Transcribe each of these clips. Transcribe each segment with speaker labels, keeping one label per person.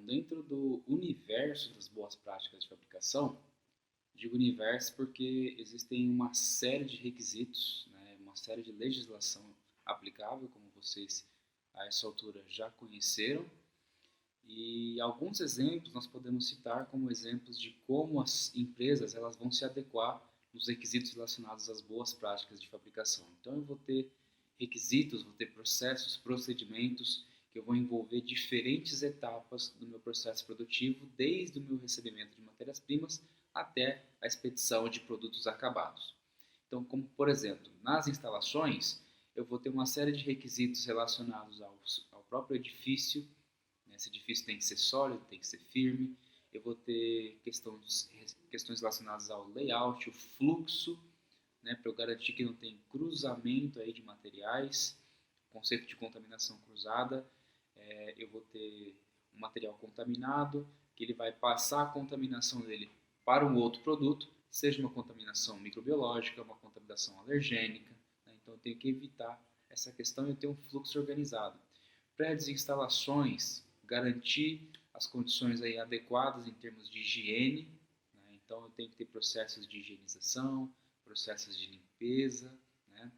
Speaker 1: dentro do universo das boas práticas de fabricação, digo universo porque existem uma série de requisitos, né, uma série de legislação aplicável, como vocês a essa altura já conheceram, e alguns exemplos nós podemos citar como exemplos de como as empresas elas vão se adequar nos requisitos relacionados às boas práticas de fabricação. Então eu vou ter requisitos, vou ter processos, procedimentos que eu vou envolver diferentes etapas do meu processo produtivo, desde o meu recebimento de matérias-primas até a expedição de produtos acabados. Então, como por exemplo, nas instalações, eu vou ter uma série de requisitos relacionados ao próprio edifício. Esse edifício tem que ser sólido, tem que ser firme. Eu vou ter questões relacionadas ao layout, o fluxo, né, para eu garantir que não tem cruzamento aí de materiais, conceito de contaminação cruzada. Eu vou ter um material contaminado, que ele vai passar a contaminação dele para um outro produto, seja uma contaminação microbiológica, uma contaminação alergênica. Né? Então eu tenho que evitar essa questão e eu ter um fluxo organizado. Pré-instalações, garantir as condições aí adequadas em termos de higiene. Né? Então eu tenho que ter processos de higienização, processos de limpeza, né?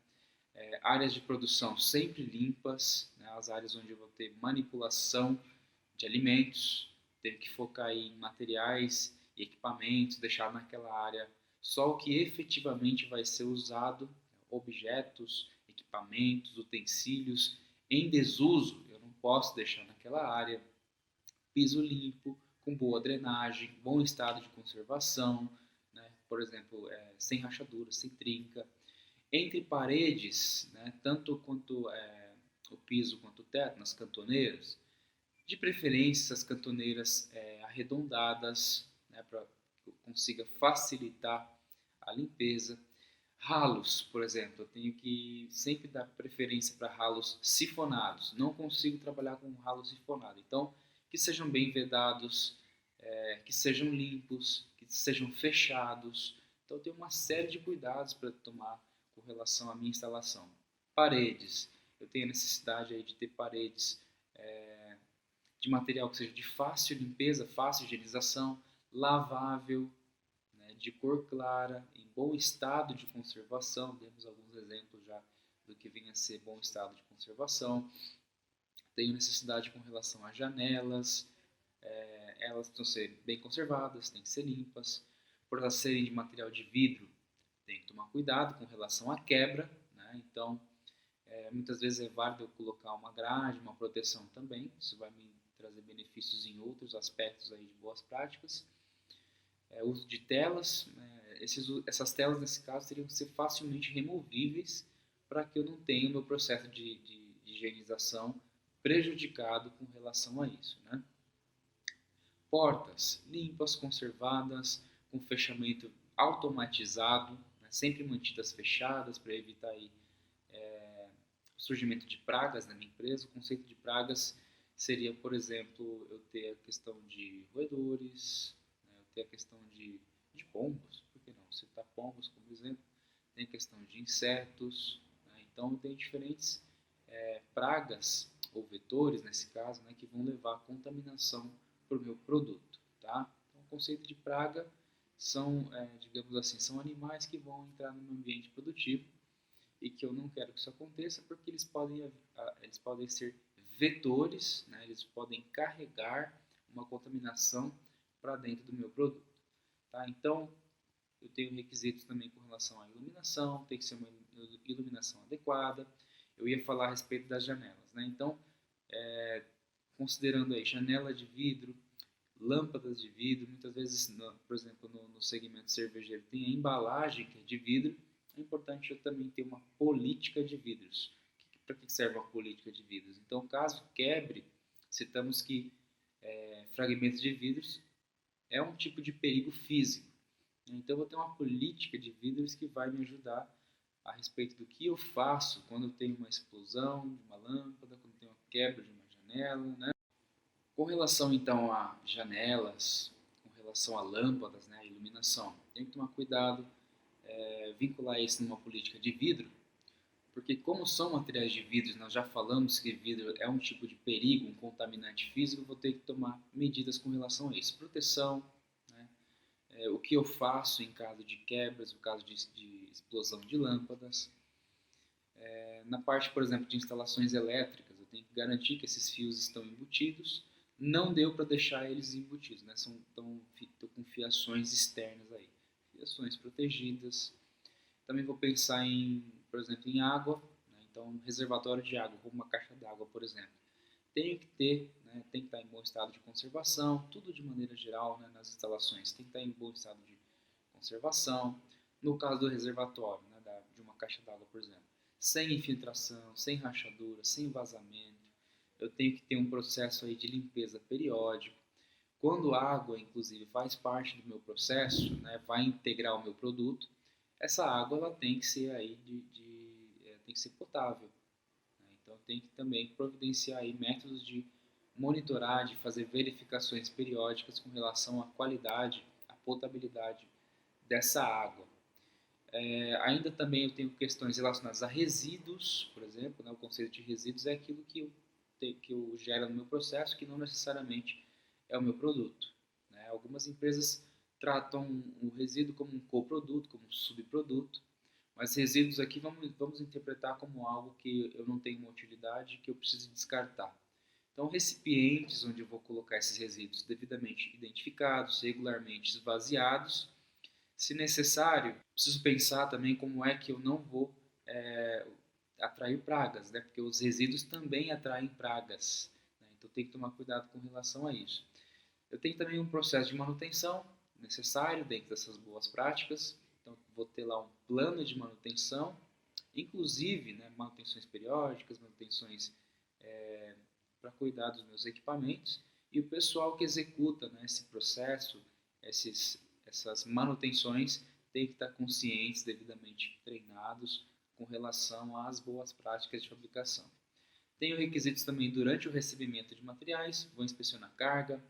Speaker 1: Áreas de produção sempre limpas, né? As áreas onde eu vou ter manipulação de alimentos, tenho que focar em materiais e equipamentos, deixar naquela área só o que efetivamente vai ser usado, objetos, equipamentos, utensílios em desuso, eu não posso deixar naquela área. Piso limpo, com boa drenagem, bom estado de conservação, né? Por exemplo, sem rachadura, sem trinca. Entre paredes, né, tanto quanto o piso quanto o teto, nas cantoneiras, de preferência as cantoneiras arredondadas, né, para que eu consiga facilitar a limpeza. Ralos, por exemplo, eu tenho que sempre dar preferência para ralos sifonados. Não consigo trabalhar com ralo sifonado. Então, que sejam bem vedados, que sejam limpos, que sejam fechados. Então, eu tenho uma série de cuidados para tomar com relação à minha instalação. Paredes, eu tenho a necessidade aí de ter paredes de material que seja de fácil limpeza, fácil higienização, lavável, né, de cor clara, em bom estado de conservação. Temos alguns exemplos já do que vem a ser bom estado de conservação. Tenho necessidade com relação a janelas, elas precisam ser bem conservadas, têm que ser limpas. Por elas serem de material de vidro, tem que tomar cuidado com relação à quebra, né? Então, muitas vezes é válido eu colocar uma grade, uma proteção também. Isso vai me trazer benefícios em outros aspectos aí de boas práticas. Uso de telas, né? Essas telas, nesse caso, teriam que ser facilmente removíveis para que eu não tenha o meu processo de higienização prejudicado com relação a isso, né? Portas limpas, conservadas, com fechamento automatizado, né? Sempre mantidas fechadas para evitar aí, o surgimento de pragas na minha empresa. O conceito de pragas seria, por exemplo, eu ter a questão de roedores, né? Eu ter a questão de pombos, por que não? Citar pombos como exemplo. Tem a questão de insetos, né? Então tem diferentes pragas ou vetores, nesse caso, né, que vão levar a contaminação para o meu produto. Tá? Então, o conceito de praga são, digamos assim, são animais que vão entrar no meu ambiente produtivo e que eu não quero que isso aconteça porque eles podem ser vetores, né, eles podem carregar uma contaminação para dentro do meu produto. Tá? Então, eu tenho requisitos também com relação à iluminação, tem que ser uma iluminação adequada. Eu ia falar a respeito das janelas, né? Então, considerando aí janela de vidro, lâmpadas de vidro, muitas vezes, por exemplo, no segmento cervejeiro tem a embalagem que é de vidro, é importante eu também ter uma política de vidros. Para que serve uma política de vidros? Então, caso quebre, citamos que fragmentos de vidros é um tipo de perigo físico. Então, eu vou ter uma política de vidros que vai me ajudar a respeito do que eu faço quando eu tenho uma explosão de uma lâmpada, quando eu tenho uma quebra de uma janela, né? Com relação então a janelas, com relação a lâmpadas, né, a iluminação, tem que tomar cuidado, vincular isso numa política de vidro, Porque como são materiais de vidro, nós já falamos que vidro é um tipo de perigo, um contaminante físico, eu vou ter que tomar medidas com relação a isso. Proteção, né? O que eu faço em caso de quebras, no caso de explosão de lâmpadas. Na parte, por exemplo, de instalações elétricas, eu tenho que garantir que esses fios estão embutidos. Não deu para deixar eles embutidos, né? Estão com fiações externas aí. Fiações protegidas. Também vou pensar em, por exemplo, em água, né? Então, um reservatório de água, como uma caixa d'água, por exemplo. Tem que ter, né? Tem que estar em bom estado de conservação, tudo de maneira geral, né? Nas instalações. Tem que estar em bom estado de conservação. No caso do reservatório, né? De uma caixa d'água, por exemplo. Sem infiltração, sem rachadura, sem vazamento. Eu tenho que ter um processo aí de limpeza periódico. Quando a água, inclusive, faz parte do meu processo, né, vai integrar o meu produto, essa água ela tem que ser aí tem que ser potável. Né? Então tem que também providenciar aí métodos de monitorar, de fazer verificações periódicas com relação à qualidade, à potabilidade dessa água. Ainda também eu tenho questões relacionadas a resíduos, por exemplo, né, o conceito de resíduos é aquilo que eu gero no meu processo que não necessariamente é o meu produto. Né? Algumas empresas tratam o resíduo como um coproduto, como um subproduto, mas resíduos aqui vamos interpretar como algo que eu não tenho uma utilidade que eu preciso descartar. Então, recipientes onde eu vou colocar esses resíduos devidamente identificados, regularmente esvaziados. Se necessário, preciso pensar também como é que eu não vou é, atrair pragas, né? Porque os resíduos também atraem pragas. Né? Então tem que tomar cuidado com relação a isso. Eu tenho também um processo de manutenção necessário dentro dessas boas práticas. Então vou ter lá um plano de manutenção, inclusive né, manutenções periódicas, manutenções para cuidar dos meus equipamentos. E o pessoal que executa né, esse processo, essas manutenções, tem que estar conscientes, devidamente treinados com relação às boas práticas de fabricação. Tenho requisitos também durante o recebimento de materiais, vou inspecionar a carga,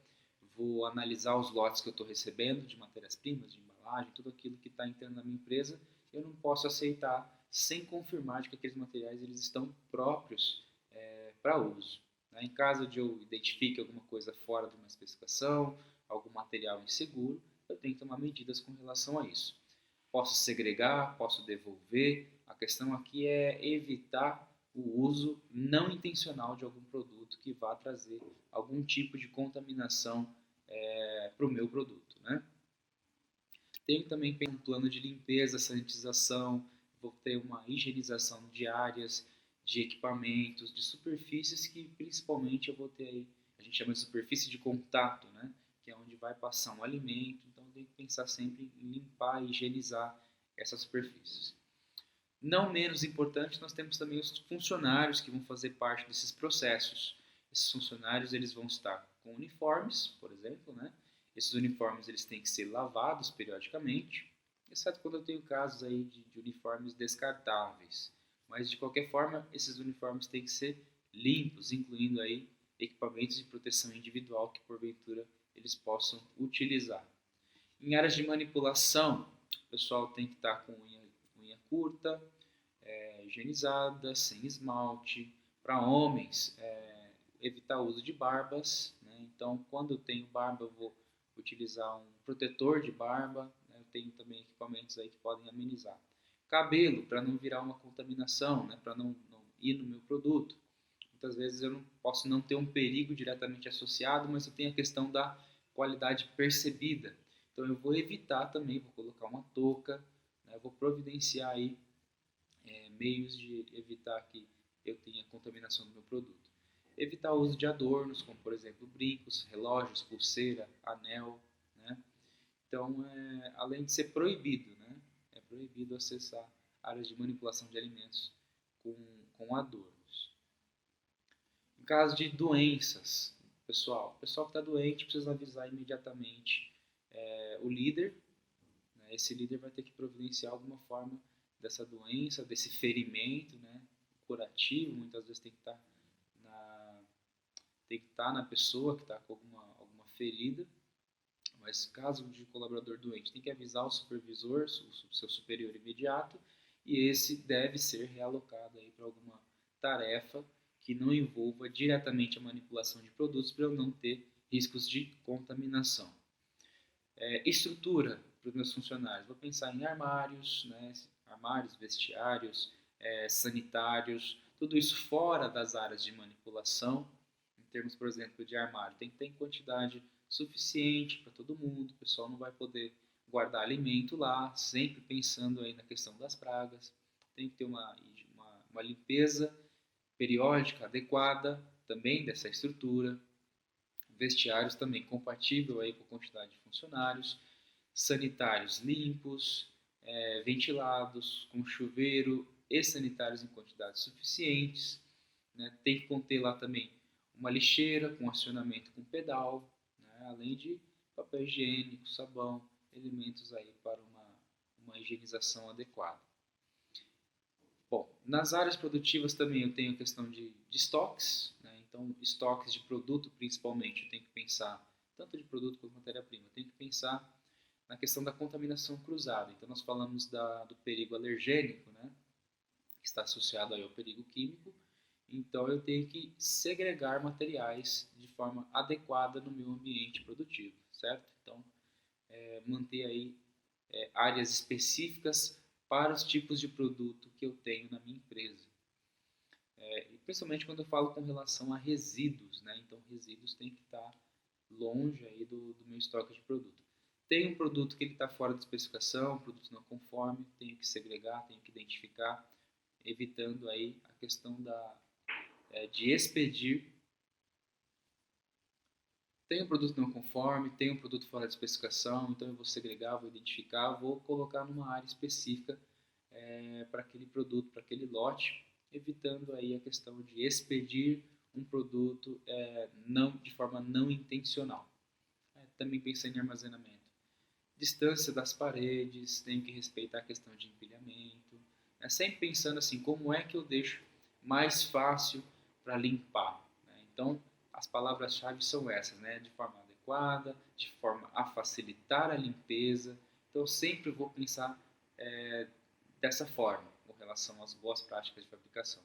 Speaker 1: vou analisar os lotes que eu estou recebendo de matérias-primas, de embalagem, tudo aquilo que está entrando na minha empresa, eu não posso aceitar sem confirmar de que aqueles materiais eles estão próprios para uso. Em caso de eu identifique alguma coisa fora de uma especificação, algum material inseguro, eu tenho que tomar medidas com relação a isso. Posso segregar, posso devolver. A questão aqui é evitar o uso não intencional de algum produto que vá trazer algum tipo de contaminação para o meu produto. Né? Tenho também um plano de limpeza, sanitização, vou ter uma higienização de áreas, de equipamentos, de superfícies que principalmente eu vou ter aí, a gente chama de superfície de contato, né? Que é onde vai passar um alimento, então eu tenho que pensar sempre em limpar e higienizar essas superfícies. Não menos importante, nós temos também os funcionários que vão fazer parte desses processos. Esses funcionários eles vão estar com uniformes, por exemplo, né? Esses uniformes eles têm que ser lavados periodicamente, exceto quando eu tenho casos aí de uniformes descartáveis. Mas de qualquer forma, esses uniformes têm que ser limpos, incluindo aí equipamentos de proteção individual que porventura eles possam utilizar. Em áreas de manipulação, o pessoal tem que estar com unha curta, higienizada, sem esmalte. Para homens, evitar o uso de barbas. Né? Então, quando eu tenho barba, eu vou utilizar um protetor de barba. Né? Eu tenho também equipamentos aí que podem amenizar. Cabelo, para não virar uma contaminação, né? Para não ir no meu produto. Muitas vezes eu não posso não ter um perigo diretamente associado, mas eu tenho a questão da qualidade percebida. Então eu vou evitar também, vou colocar uma touca, né? Vou providenciar aí meios de evitar que eu tenha contaminação do meu produto. Evitar o uso de adornos, como por exemplo brincos, relógios, pulseira, anel. Né? Então, além de ser proibido, né? É proibido acessar áreas de manipulação de alimentos com adornos. Em caso de doenças, o pessoal que está doente precisa avisar imediatamente o líder. Né? Esse líder vai ter que providenciar alguma forma dessa doença, desse ferimento, né? Curativo, muitas vezes tem que estar na pessoa que está com alguma ferida, mas caso de colaborador doente, tem que avisar o supervisor, o seu superior imediato, e esse deve ser realocado aí para alguma tarefa que não envolva diretamente a manipulação de produtos para eu não ter riscos de contaminação. Estrutura para os meus funcionários. Vou pensar em armários, né, armários, vestiários, sanitários, tudo isso fora das áreas de manipulação, em termos, por exemplo, de armário. Tem que ter em quantidade suficiente para todo mundo, o pessoal não vai poder guardar alimento lá, sempre pensando aí na questão das pragas. Tem que ter uma limpeza periódica adequada também dessa estrutura. Vestiários também compatível aí com a quantidade de funcionários, sanitários limpos, ventilados, com chuveiro e sanitários em quantidades suficientes. Né? Tem que conter lá também uma lixeira com acionamento com pedal, né? Além de papel higiênico, sabão, elementos aí para uma higienização adequada. Bom, nas áreas produtivas também eu tenho a questão de estoques, né? Então estoques de produto principalmente, eu tenho que pensar, tanto de produto quanto de matéria-prima, eu tenho que pensar na questão da contaminação cruzada. Então nós falamos do perigo alergênico, né? Que está associado aí ao perigo químico, então eu tenho que segregar materiais de forma adequada no meu ambiente produtivo, certo? Então manter aí áreas específicas para os tipos de produto que eu tenho na minha empresa. E principalmente quando eu falo com relação a resíduos, né? Então resíduos tem que estar longe aí do meu estoque de produto. Tem um produto que ele está fora da especificação, um produto não conforme, tenho que segregar, tenho que identificar, evitando aí a questão de expedir. Tem um produto não conforme, tem um produto fora de especificação, então eu vou segregar, vou identificar, vou colocar numa área específica para aquele produto, para aquele lote, evitando aí a questão de expedir um produto não, de forma não intencional. Também pensando em armazenamento. Distância das paredes, tenho que respeitar a questão de empilhamento. Sempre pensando assim, como é que eu deixo mais fácil para limpar. Né? Então, as palavras-chave são essas, né? De forma adequada, de forma a facilitar a limpeza. Então, eu sempre vou pensar dessa forma, com relação às boas práticas de fabricação.